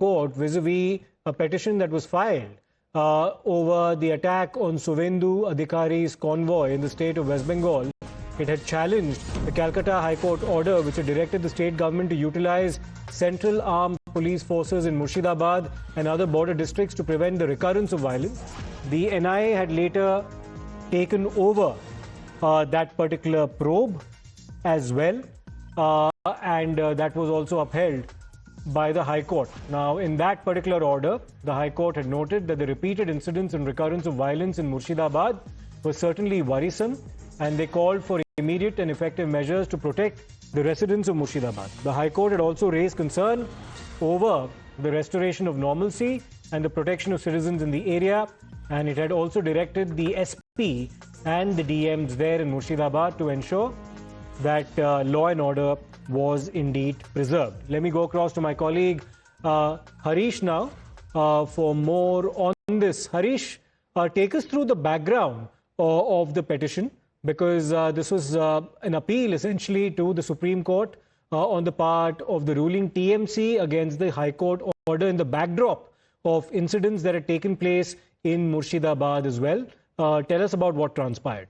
Court vis-a-vis a petition that was filed over the attack on Suvendu Adhikari's convoy in the state of West Bengal. It had challenged the Calcutta High Court order which had directed the state government to utilize central armed police forces in Murshidabad and other border districts to prevent the recurrence of violence. The NIA had later taken over that particular probe as well, and that was also upheld by the High Court. Now, in that particular order, the High Court had noted that the repeated incidents and recurrence of violence in Murshidabad were certainly worrisome, and they called for immediate and effective measures to protect the residents of Murshidabad. The High Court had also raised concern over the restoration of normalcy and the protection of citizens in the area, and it had also directed the SP and the DMs there in Murshidabad to ensure that law and order was indeed preserved. Let me go across to my colleague Harish now for more on this. Harish, take us through the background of the petition, because this was an appeal essentially to the Supreme Court on the part of the ruling TMC against the High Court order in the backdrop of incidents that had taken place in Murshidabad as well. Tell us about what transpired.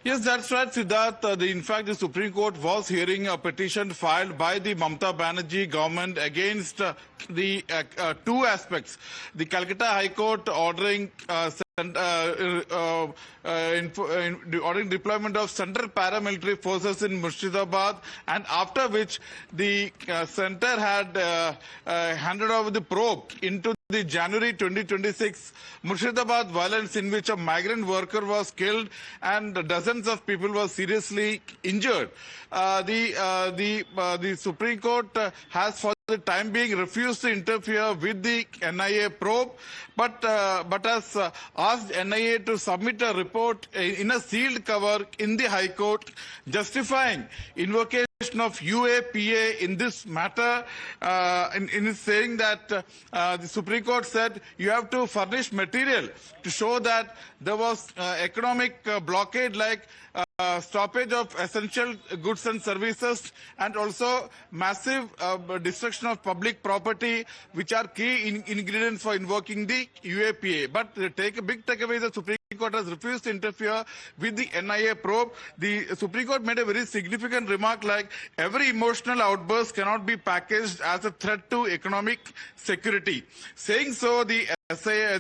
Yes, that's right, Siddharth. In fact, the Supreme Court was hearing a petition filed by the Mamata Banerjee government against the two aspects. The Calcutta High Court ordering ordering deployment of central paramilitary forces in Murshidabad, and after which the center had handed over the probe into the January 2026 Murshidabad violence, in which a migrant worker was killed and dozens of people were seriously injured. The Supreme Court has for the time being refused to interfere with the NIA probe, but has asked NIA to submit a report in a sealed cover in the High Court justifying invocation of UAPA in this matter, in saying that the Supreme Court said you have to furnish material to show that there was economic blockade, like stoppage of essential goods and services, and also massive destruction of public property, which are key ingredients for invoking the UAPA. But a big takeaway, the Supreme Court has refused to interfere with the NIA probe. The Supreme Court made a very significant remark, like every emotional outburst cannot be packaged as a threat to economic security. Saying so, the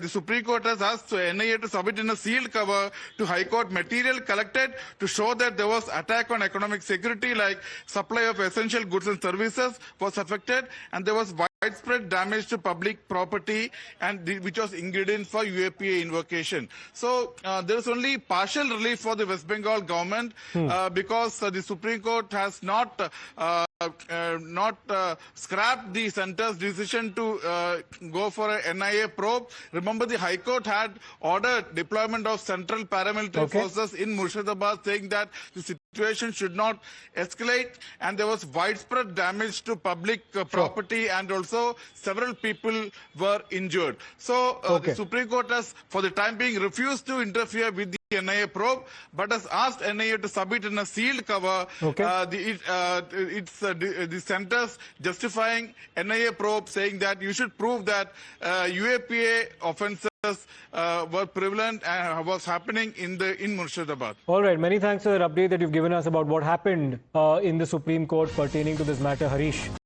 Supreme Court has asked NIA to submit in a sealed cover to High Court material collected to show that there was attack on economic security, like supply of essential goods and services was affected, and there was widespread damage to public property, and which was ingredient for UAPA invocation. So there is only partial relief for the West Bengal government because the Supreme Court has not scrapped the center's decision to go for a NIA probe. Remember, the High Court had ordered deployment of central paramilitary forces in Murshidabad, saying that the situation should not escalate, and there was widespread damage to public property, and also several people were injured. So the Supreme Court has, for the time being, refused to interfere with the NIA probe, but has asked NIA to submit in a sealed cover the centers justifying NIA probe, saying that you should prove that UAPA offences were prevalent and was happening in Murshidabad. All right, many thanks for the update that you've given us about what happened in the Supreme Court pertaining to this matter, Harish.